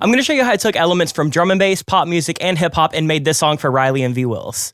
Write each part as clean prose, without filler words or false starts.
I'm going to show you how I took elements from drum and bass, pop music, and hip hop and made this song for Riley and VWillz.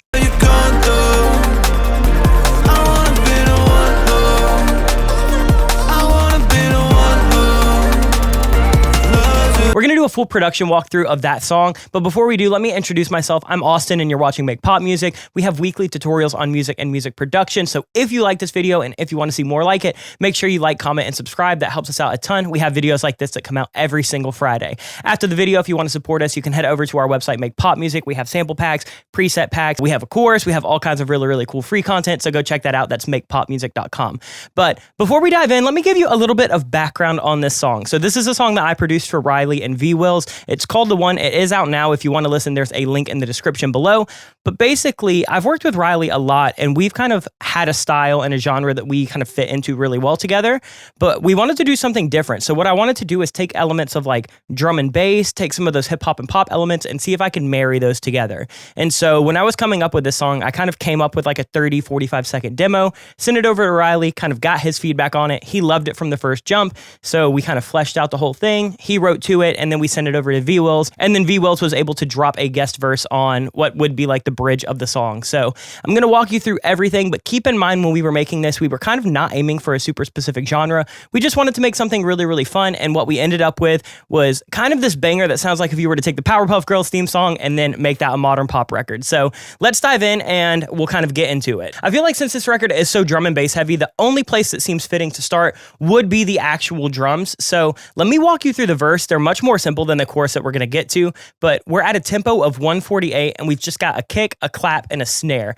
We're going to do a full production walkthrough of that song, but before we do, let me introduce myself. I'm Austin and you're watching Make Pop Music. We have weekly tutorials on music and music production, so if you like this video and if you want to see more like it, make sure you like, comment, and subscribe. That helps us out a ton. We have videos like this that come out every single Friday. After the video, if you want to support us, you can head over to our website, Make Pop Music. We have sample packs, preset packs, we have a course, we have all kinds of really cool free content, so go check that out. That's makepopmusic.com. But before we dive in, let me give you a little bit of background on this song. So this is a song that I produced for Riley and VWillz. It's called The One. It is out now. If you want to listen, there's a link in the description below. But basically, I've worked with Riley a lot, and we've kind of had a style and a genre that we kind of fit into really well together, but we wanted to do something different. So what I wanted to do is take elements of like drum and bass, take some of those hip hop and pop elements, and see if I can marry those together. And so when I was coming up with this song, I kind of came up with like a 30, 45 second demo, sent it over to Riley, kind of got his feedback on it. He loved it from the first jump, so we kind of fleshed out the whole thing. He wrote to it, and then we sent it over to VWillz, and then VWillz was able to drop a guest verse on what would be like the bridge of the song. So I'm going to walk you through everything, but keep in mind when we were making this, we were kind of not aiming for a super specific genre. We just wanted to make something really fun, and what we ended up with was kind of this banger that sounds like if you were to take the Powerpuff Girls theme song and then make that a modern pop record. So let's dive in and we'll kind of get into it. I feel like since this record is so drum and bass heavy, the only place that seems fitting to start would be the actual drums. So let me walk you through the verse. They're much more simple than the chorus that we're going to get to, but we're at a tempo of 148 and we've just got a kick, a clap, and a snare.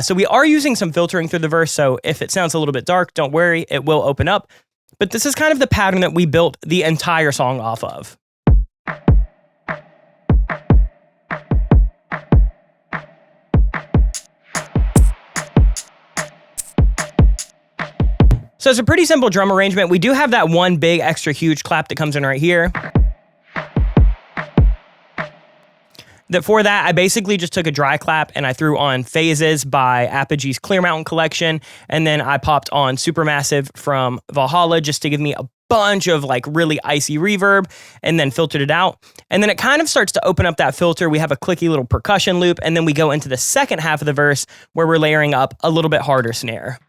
So we are using some filtering through the verse, so if it sounds a little bit dark, don't worry, it will open up. But this is kind of the pattern that we built the entire song off of. So it's a pretty simple drum arrangement. We do have that one big extra huge clap that comes in right here. For that, I basically just took a dry clap and I threw on Phases by Apogee's Clear Mountain collection, and then I popped on Supermassive from Valhalla just to give me a bunch of like really icy reverb, and then filtered it out. And then it kind of starts to open up that filter. We have a clicky little percussion loop, and then we go into the second half of the verse where we're layering up a little bit harder snare.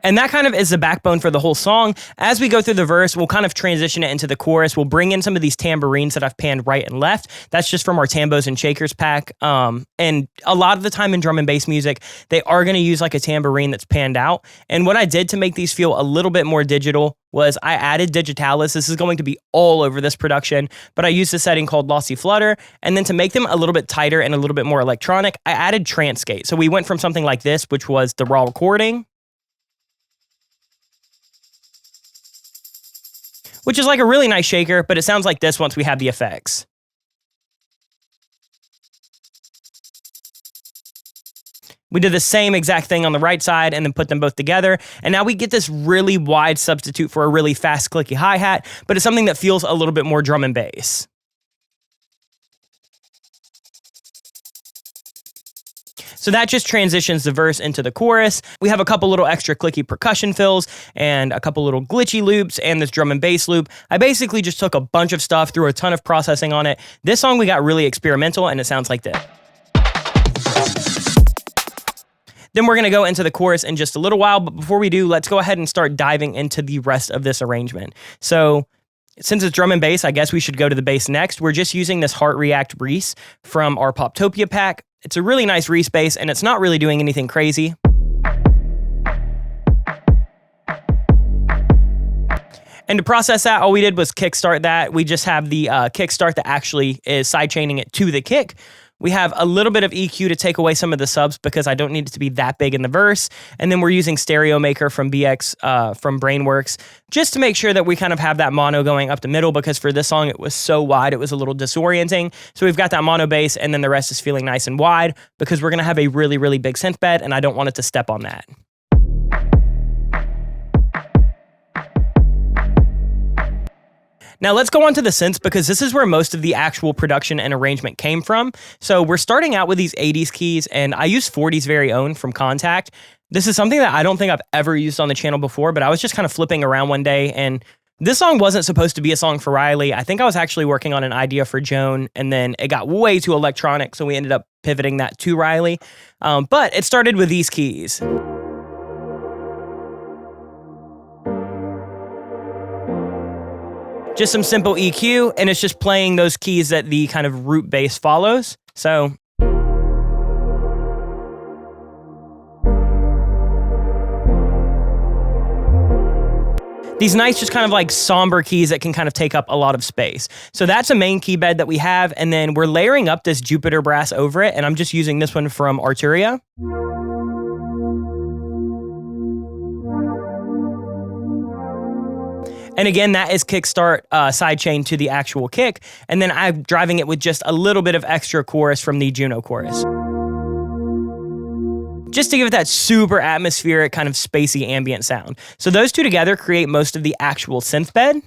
And that kind of is the backbone for the whole song. As we go through the verse, we'll kind of transition it into the chorus. We'll bring in some of these tambourines that I've panned right and left. That's just from our Tambos and Shakers pack. And a lot of the time in drum and bass music, they are going to use like a tambourine that's panned out. And what I did to make these feel a little bit more digital was I added digitalis. This is going to be all over this production, but I used a setting called Lossy Flutter. And then to make them a little bit tighter and a little bit more electronic, I added Transgate. So we went from something like this, which was the raw recording, which is like a really nice shaker, but it sounds like this once we have the effects. We did the same exact thing on the right side and then put them both together. And now we get this really wide substitute for a really fast clicky hi-hat, but it's something that feels a little bit more drum and bass. So that just transitions the verse into the chorus. We have a couple little extra clicky percussion fills and a couple little glitchy loops and this drum and bass loop. I basically just took a bunch of stuff, threw a ton of processing on it. This song we got really experimental and it sounds like this. Then we're going to go into the chorus in just a little while, but before we do, let's go ahead and start diving into the rest of this arrangement. So since it's drum and bass, I guess we should go to the bass next. We're just using this Heart React Reese from our Poptopia pack. It's a really nice Reese bass, and it's not really doing anything crazy. And to process that, all we did was kickstart that. We just have the kickstart that actually is sidechaining it to the kick. We have a little bit of EQ to take away some of the subs because I don't need it to be that big in the verse. And then we're using Stereo Maker from BX from Brainworks just to make sure that we kind of have that mono going up the middle, because for this song it was so wide it was a little disorienting. So we've got that mono bass and then the rest is feeling nice and wide because we're going to have a really big synth bed and I don't want it to step on that. Now let's go on to the synths because this is where most of the actual production and arrangement came from. So we're starting out with these 80s keys, and I use 40's very own from Contact. This is something that I don't think I've ever used on the channel before, but I was just kind of flipping around one day, and this song wasn't supposed to be a song for Riley. I think I was actually working on an idea for Joan, and then it got way too electronic, so we ended up pivoting that to Riley. But it started with these keys. Just some simple EQ, and it's just playing those keys that the kind of root bass follows. So these nice, just kind of like somber keys that can kind of take up a lot of space. So that's a main key bed that we have, and then we're layering up this Jupiter brass over it, and I'm just using this one from Arturia. And again, that is kickstart sidechain to the actual kick, and then I'm driving it with just a little bit of extra chorus from the Juno chorus, just to give it that super atmospheric, kind of spacey ambient sound. So those two together create most of the actual synth bed.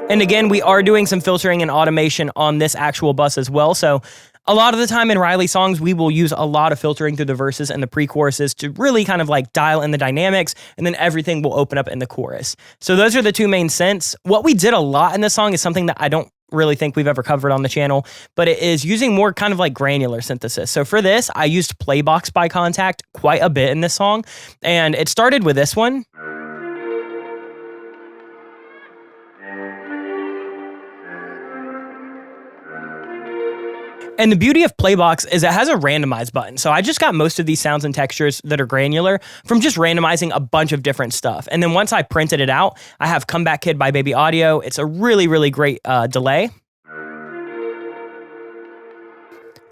And again, we are doing some filtering and automation on this actual bus as well. So a lot of the time in Riley songs, we will use a lot of filtering through the verses and the pre-choruses to really kind of like dial in the dynamics, and then everything will open up in the chorus. So those are the two main synths. What we did a lot in this song is something that I don't really think we've ever covered on the channel, but it is using more kind of like granular synthesis. So for this, I used Playbox by Contact quite a bit in this song, and it started with this one. And the beauty of Playbox is it has a randomize button. So I just got most of these sounds and textures that are granular from just randomizing a bunch of different stuff. And then once I printed it out, I have Comeback Kid by Baby Audio. It's a really, really great delay,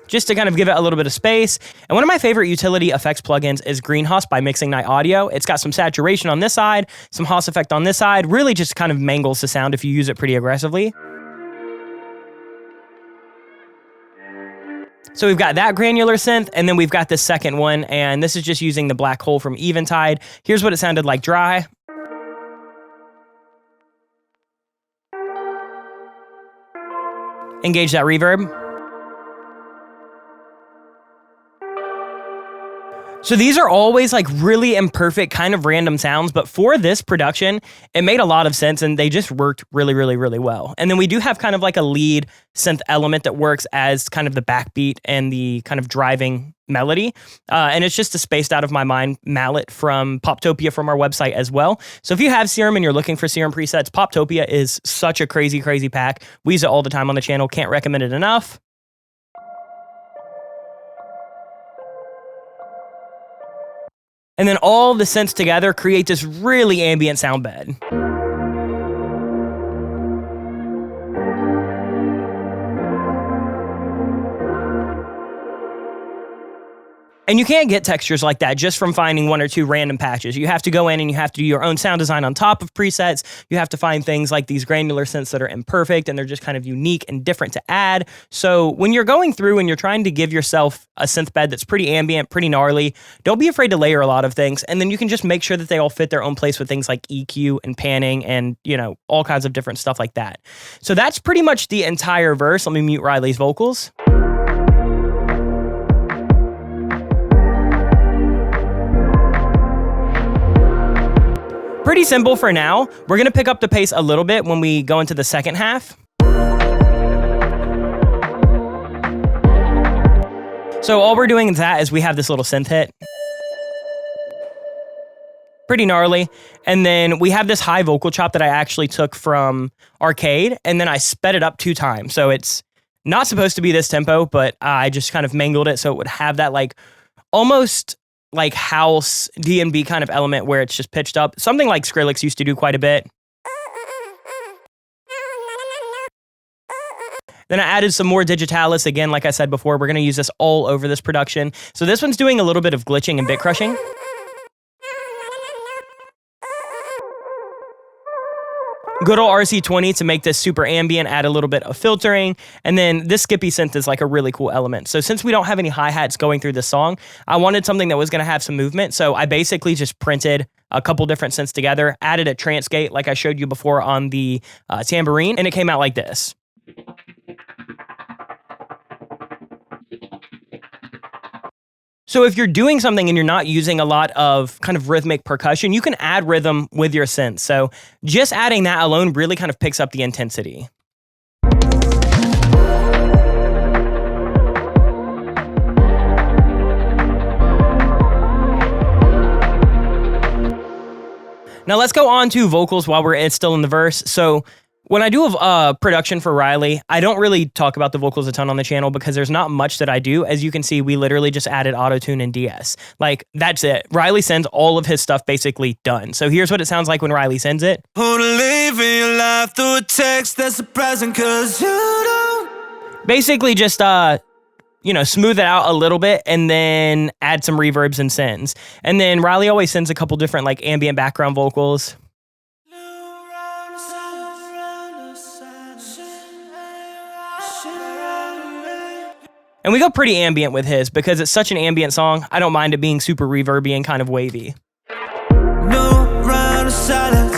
just to kind of give it a little bit of space. And one of my favorite utility effects plugins is Greenhouse by Mixing Night Audio. It's got some saturation on this side, some Haas effect on this side, really just kind of mangles the sound if you use it pretty aggressively. So we've got that granular synth, and then we've got this second one, and this is just using the Black Hole from Eventide. Here's what it sounded like dry. Engage that reverb. So these are always like really imperfect, kind of random sounds, but for this production, it made a lot of sense, and they just worked really, really, really well. And then we do have kind of like a lead synth element that works as kind of the backbeat and the kind of driving melody. And it's just a spaced out of my mind mallet from Poptopia from our website as well. So if you have Serum and you're looking for Serum presets, Poptopia is such a crazy, crazy pack. We use it all the time on the channel. Can't recommend it enough. And then all the synths together create this really ambient sound bed. And you can't get textures like that just from finding one or two random patches. You have to go in and you have to do your own sound design on top of presets. You have to find things like these granular synths that are imperfect and they're just kind of unique and different to add. So when you're going through and you're trying to give yourself a synth bed that's pretty ambient, pretty gnarly, don't be afraid to layer a lot of things. And then you can just make sure that they all fit their own place with things like EQ and panning and, you know, all kinds of different stuff like that. So that's pretty much the entire verse. Let me mute Riley's vocals. Pretty simple for now. We're gonna pick up the pace a little bit when we go into the second half. So all we're doing is that is we have this little synth hit. Pretty gnarly. And then we have this high vocal chop that I actually took from Arcade, and then I sped it up 2 times. So it's not supposed to be this tempo, but I just kind of mangled it so it would have that like almost like house D&B kind of element where it's just pitched up. Something like Skrillex used to do quite a bit. Then I added some more digitalis. Again, like I said before, we're going to use this all over this production. So this one's doing a little bit of glitching and bit crushing. Good old RC20 to make this super ambient, add a little bit of filtering. And then this Skippy synth is like a really cool element. So since we don't have any hi-hats going through this song, I wanted something that was going to have some movement. So I basically just printed a couple different synths together, added a trance gate like I showed you before on the tambourine, and it came out like this. So if you're doing something and you're not using a lot of kind of rhythmic percussion, you can add rhythm with your synth. So just adding that alone really kind of picks up the intensity. Now let's go on to vocals while we're still in the verse. So when I do a production for Riley, I don't really talk about the vocals a ton on the channel because there's not much that I do. As you can see, we literally just added auto-tune and DS. Like, that's it. Riley sends all of his stuff basically done. So here's what it sounds like when Riley sends it. Basically just, you know, smooth it out a little bit and then add some reverbs and sends. And then Riley always sends a couple different like ambient background vocals. And we go pretty ambient with his because it's such an ambient song. I don't mind it being super reverby and kind of wavy. No round of silence.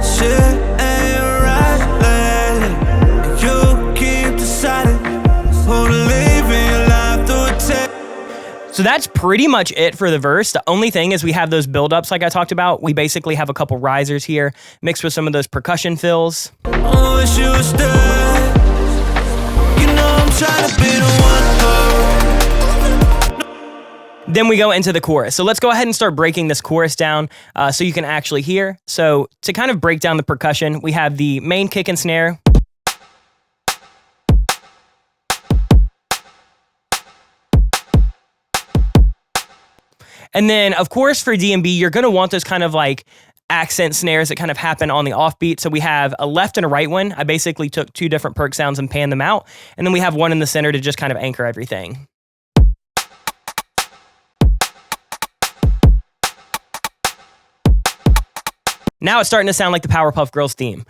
Shit ain't right lately. You keep deciding who to leave in your life through a text. So that's pretty much it for the verse. The only thing is we have those build-ups like I talked about. We basically have a couple risers here mixed with some of those percussion fills. I wish you were still. Then we go into the chorus. So let's go ahead and start breaking this chorus down so you can actually hear. So to kind of break down the percussion, we have the main kick and snare. And then, of course, for D&B, you're going to want those kind of like accent snares that kind of happen on the offbeat. So we have a left and a right one. I basically took two different Perc sounds and panned them out. And then we have one in the center to just kind of anchor everything. Now it's starting to sound like the Powerpuff Girls theme.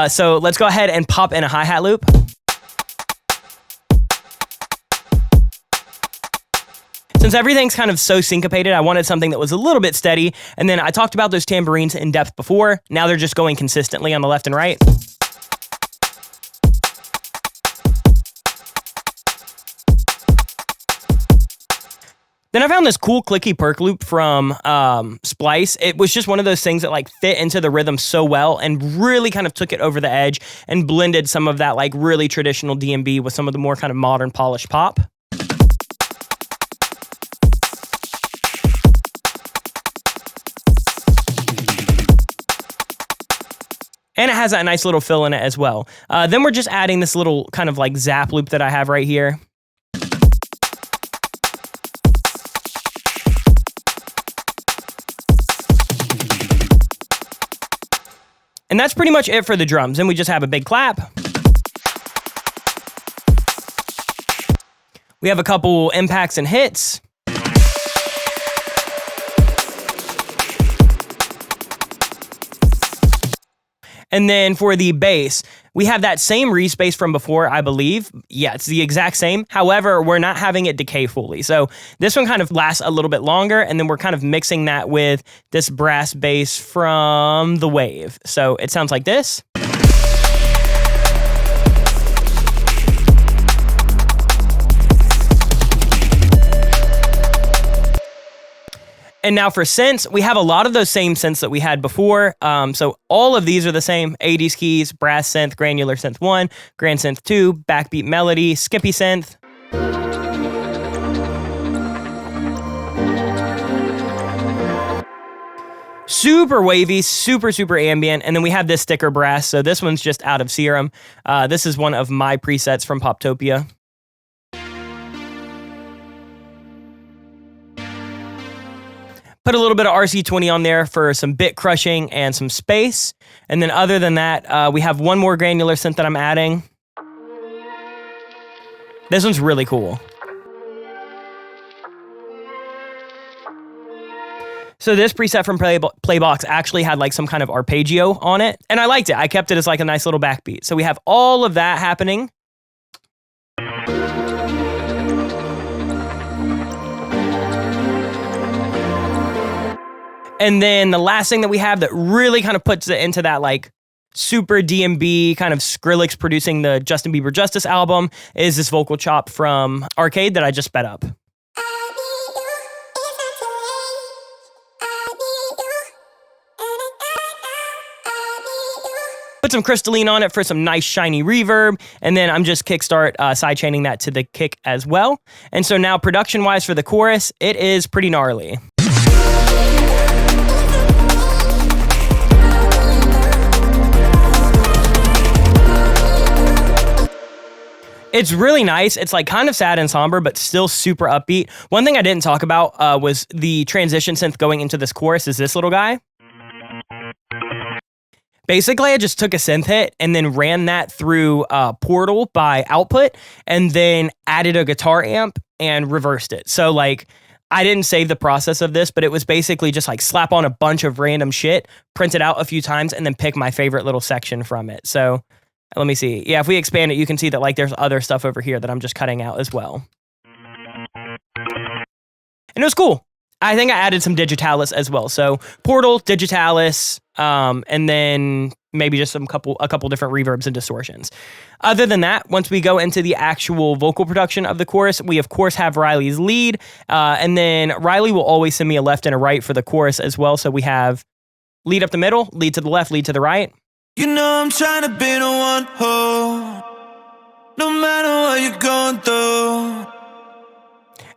So let's go ahead and pop in a hi-hat loop. Since everything's kind of so syncopated, I wanted something that was a little bit steady. And then I talked about those tambourines in depth before. Now they're just going consistently on the left and right. Then I found this cool clicky Perc loop from Splice. It was just one of those things that like fit into the rhythm so well and really kind of took it over the edge and blended some of that like really traditional D&B with some of the more kind of modern polished pop. And it has that nice little fill in it as well. Then we're just adding this little kind of like zap loop that I have right here. And that's pretty much it for the drums. Then we just have a big clap. We have a couple impacts and hits. And then for the bass, we have that same respace from before, I believe. Yeah, it's the exact same. However, we're not having it decay fully. So this one kind of lasts a little bit longer, and then we're kind of mixing that with this brass bass from the Wave. So it sounds like this. And now for synths, we have a lot of those same synths that we had before. So all of these are the same: 80s keys, brass synth, granular synth 1, grand synth 2, backbeat melody, skippy synth. Super wavy, super ambient. And then we have this sticker brass. So this one's just out of Serum. This is one of my presets from Poptopia. Put a little bit of RC20 on there for some bit crushing and some space. And then other than that, we have one more granular synth that I'm adding. This one's really cool. So this preset from Playbox actually had like some kind of arpeggio on it, and I liked it. I kept it as like a nice little backbeat. So we have all of that happening. And then the last thing that we have that really kind of puts it into that like super D&B kind of Skrillex producing the Justin Bieber Justice album is this vocal chop from Arcade that I just sped up. Put some crystalline on it for some nice shiny reverb, and then I'm just kickstart sidechaining that to the kick as well. And so now production-wise for the chorus, it is pretty gnarly. It's really nice. It's like kind of sad and somber, but still super upbeat. One thing I didn't talk about was the transition synth going into this chorus is this little guy. Basically, I just took a synth hit and then ran that through Portal by output and then added a guitar amp and reversed it. So like, I didn't save the process of this, but it was basically just like slap on a bunch of random shit, print it out a few times, and then pick my favorite little section from it. So let me see. Yeah, if we expand it, you can see that like there's other stuff over here that I'm just cutting out as well. And it was cool. I think I added some digitalis as well. So Portal, digitalis, and then maybe just a couple different reverbs and distortions. Other than that, once we go into the actual vocal production of the chorus, we of course have Riley's lead, and then Riley will always send me a left and a right for the chorus as well. So we have lead up the middle, lead to the left, lead to the right. You know I'm trying to be the one who, no matter what you're going through.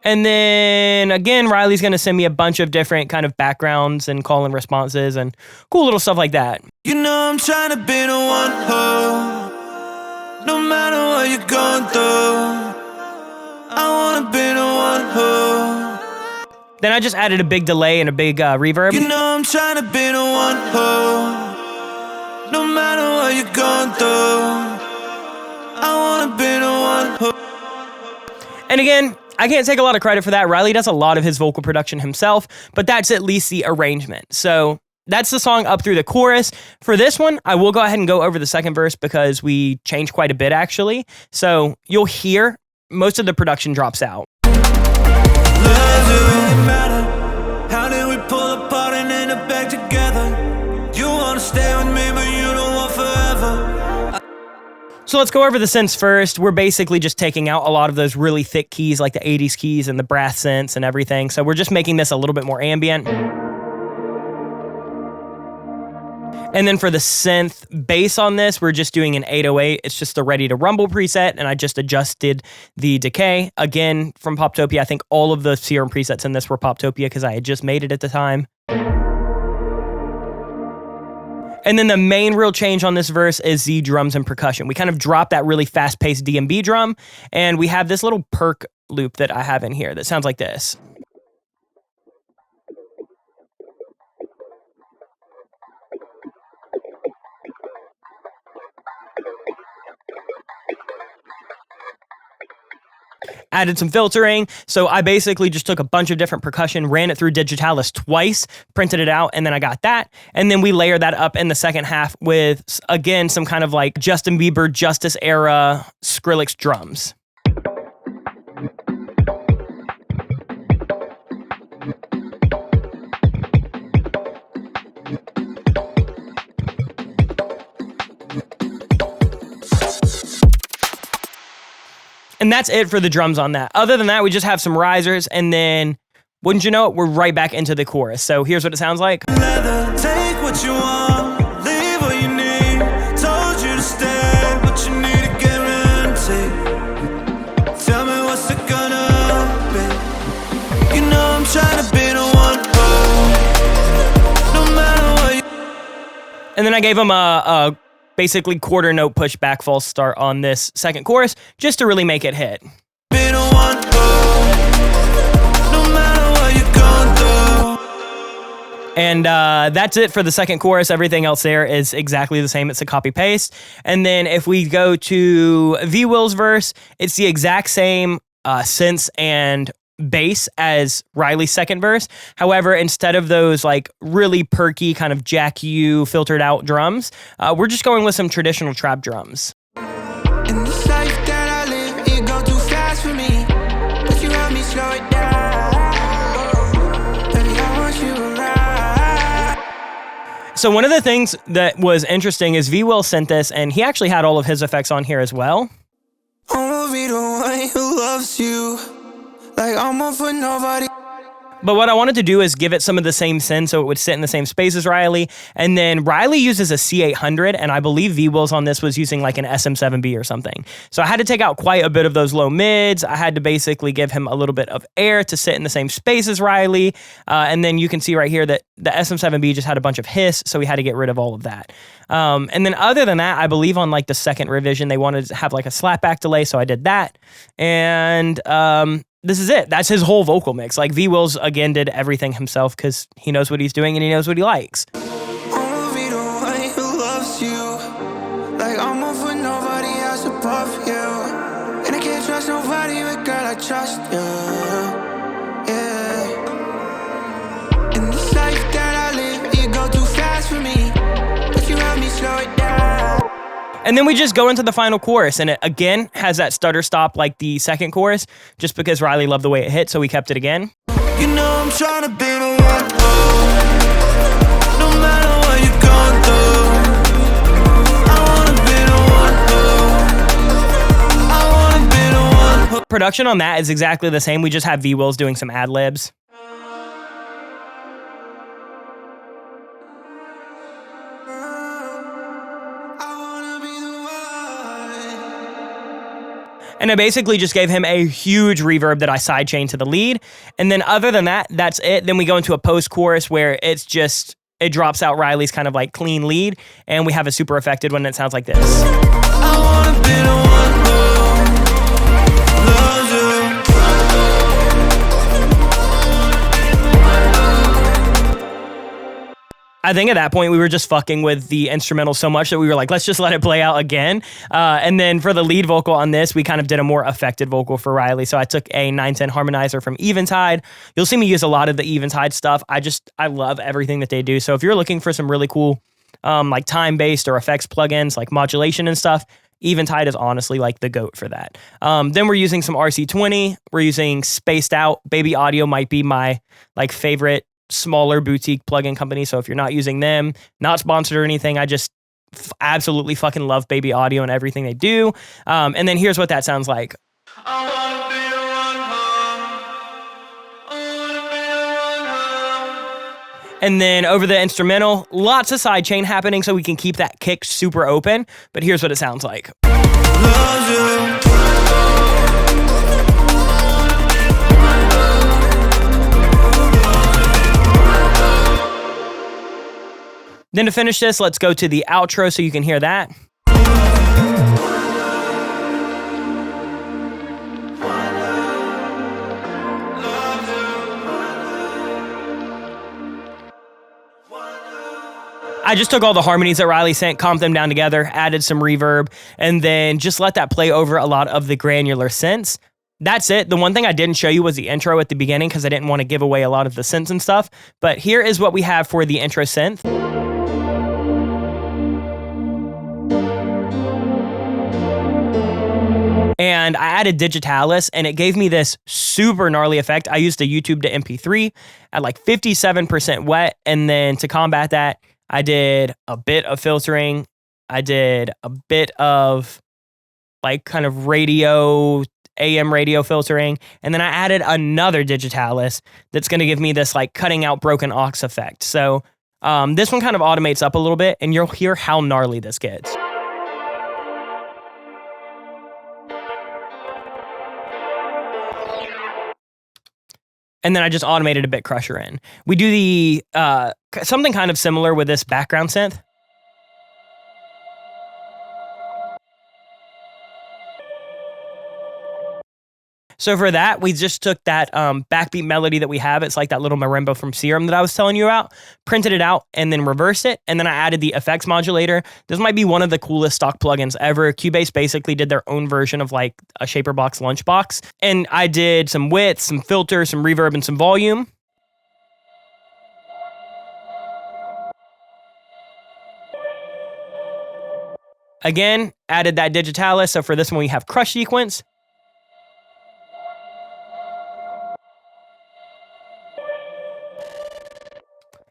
And then again, Riley's going to send me a bunch of different kind of backgrounds and call and responses and cool little stuff like that. You know I'm trying to be the one who, no matter what you're going through. I want to be the one who. Then I just added a big delay and a big reverb. You know I'm trying to be the one who, no matter what you're going through. I want to be the one who. And again, I can't take a lot of credit for that. Riley does a lot of his vocal production himself, but that's at least the arrangement. So that's the song up through the chorus. For this one, I will go ahead and go over the second verse because we changed quite a bit actually. So you'll hear most of the production drops out. Does it really matter? How did we pull apart and end up back together? You wanna stay with me, but you don't want forever. So let's go over the synths first. We're basically just taking out a lot of those really thick keys like the 80s keys and the brass synths and everything. So we're just making this a little bit more ambient. And then for the synth bass on this, we're just doing an 808. It's just the Ready to Rumble preset, and I just adjusted the decay. Again, from Poptopia, I think all of the Serum presets in this were Poptopia because I had just made it at the time. And then the main real change on this verse is the drums and percussion. We kind of drop that really fast-paced DMB drum, and we have this little Perc loop that I have in here that sounds like this. Added some filtering. So I basically just took a bunch of different percussion, ran it through digitalis twice, printed it out, and then I got that. And then we layer that up in the second half with, again, some kind of like Justin Bieber, Justice era Skrillex drums. And that's it for the drums on that. Other than that, we just have some risers, and then, wouldn't you know it, we're right back into the chorus. So here's what it sounds like. Take what you want, leave what you need. Told you to stay, but you need to get empty. Tell me what's it gonna be. You know I'm trying to be the one who, no matter what you. And then I gave him a basically quarter note push back false start on this second chorus just to really make it hit. And that's it for the second chorus. Everything else there is exactly the same. It's a copy paste. And then if we go to VWillz verse, it's the exact same synths and bass as Riley's second verse. However, instead of those like really perky kind of Jack U filtered out drums, we're just going with some traditional trap drums. In this life that I live, it go too fast for me. But you help me slow it down. Baby, I want you around. So one of the things that was interesting is VWillz sent this, and he actually had all of his effects on here as well. I wanna be the one who loves you. Like I'm up for nobody. But what I wanted to do is give it some of the same synth so it would sit in the same space as Riley. And then Riley uses a C800, and I believe VWillz on this was using like an SM7B or something. So I had to take out quite a bit of those low mids. I had to basically give him a little bit of air to sit in the same space as Riley. And then you can see right here that the SM7B just had a bunch of hiss, so we had to get rid of all of that. And then other than that, I believe on like the second revision, they wanted to have like a slapback delay, so I did that. And this is it. That's his whole vocal mix. Like VWillz again did everything himself because he knows what he's doing and he knows what he likes. Wanna be the one who loves you. Like I'm off with nobody else above you. And I can't trust nobody, but girl, I trust you. Yeah. In this life that I live, you go too fast for me. But you help me slow it down. And then we just go into the final chorus, and it again has that stutter stop like the second chorus, just because Riley loved the way it hit, so we kept it again. You know I'm trying to be the one, no matter what you're going through. I wanna be the one, I wanna be the one. Production on that is exactly the same. We just have VWillz doing some ad-libs. And I basically just gave him a huge reverb that I sidechained to the lead. And then other than that, that's it. Then we go into a post-chorus where it's just, it drops out Riley's kind of like clean lead. And we have a super affected one that sounds like this. I wanna be the one who loves you. I think at that point we were just fucking with the instrumental so much that we were like, let's just let it play out again. And then for the lead vocal on this, we kind of did a more affected vocal for Riley. So I took a 910 harmonizer from Eventide. You'll see me use a lot of the Eventide stuff. I love everything that they do. So if you're looking for some really cool like time-based or effects plugins like modulation and stuff, Eventide is honestly like the GOAT for that. Then we're using some RC20. We're using Spaced Out. Baby Audio might be my like favorite smaller boutique plugin company. So if you're not using them, not sponsored or anything, I just absolutely fucking love Baby Audio and everything they do. And then here's what that sounds like. I wanna be the one, I wanna be the one. And then over the instrumental, lots of sidechain happening so we can keep that kick super open. But here's what it sounds like. Loves you. Then to finish this, let's go to the outro so you can hear that. I just took all the harmonies that Riley sent, comped them down together, added some reverb, and then just let that play over a lot of the granular synths. That's it. The one thing I didn't show you was the intro at the beginning because I didn't want to give away a lot of the synths and stuff. But here is what we have for the intro synth. And I added Digitalis, and it gave me this super gnarly effect. I used a YouTube to MP3 at like 57% wet, and then to combat that, I did a bit of filtering. I did a bit of like kind of radio, AM radio filtering, and then I added another Digitalis that's going to give me this like cutting out broken aux effect. So this one kind of automates up a little bit, and you'll hear how gnarly this gets. And then I just automated a bit crusher in. We do the something kind of similar with this background synth. So for that, we just took that backbeat melody that we have. It's like that little marimba from Serum that I was telling you about, printed it out, and then reversed it. And then I added the effects modulator. This might be one of the coolest stock plugins ever. Cubase basically did their own version of like a Shaperbox Lunchbox. And I did some width, some filter, some reverb, and some volume. Again, added that Digitalis. So for this one, we have crush sequence.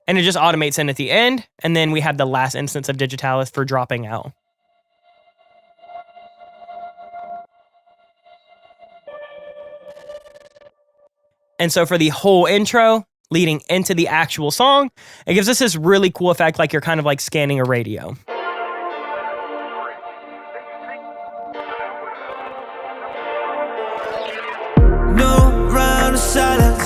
And it just automates in at the end. And then we have the last instance of Digitalis for dropping out. And so for the whole intro, leading into the actual song, it gives us this really cool effect like you're kind of like scanning a radio. No round of silence.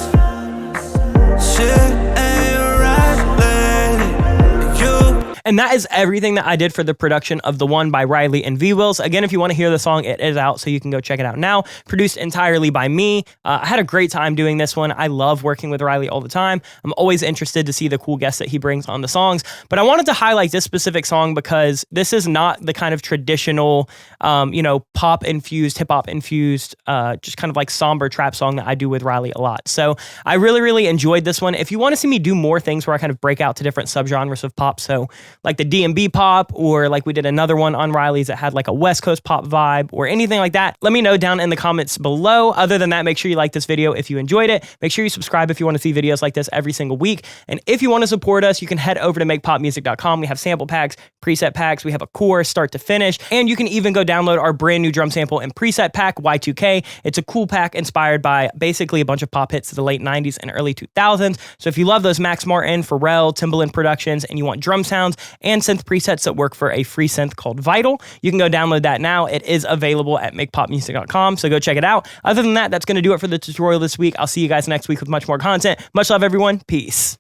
Shit ain't right lately. You. And that is everything that I did for the production of The One by Riley and VWillz. Again, if you want to hear the song, it is out, so you can go check it out now. Produced entirely by me. I had a great time doing this one. I love working with Riley all the time. I'm always interested to see the cool guests that he brings on the songs. But I wanted to highlight this specific song because this is not the kind of traditional, pop-infused, hip-hop-infused, just kind of like somber trap song that I do with Riley a lot. So I really, really enjoyed this one. If you want to see me do more things where I kind of break out to different subgenres of pop, so like the D&B pop, or like we did another one on Riley's that had like a West Coast pop vibe or anything like that, let me know down in the comments below. Other than that, make sure you like this video if you enjoyed it. Make sure you subscribe if you want to see videos like this every single week. And if you want to support us, you can head over to makepopmusic.com. We have sample packs, preset packs. We have a course start to finish. And you can even go download our brand new drum sample and preset pack, Y2K. It's a cool pack inspired by basically a bunch of pop hits of the late 90s and early 2000s. So if you love those Max Martin, Pharrell, Timbaland productions, and you want drum sounds and synth presets that work for a free synth called Vital, you can go download that now. It is available at makepopmusic.com, so go check it out. Other than that, that's going to do it for the tutorial this week. I'll see you guys next week with much more content. Much love, everyone. Peace.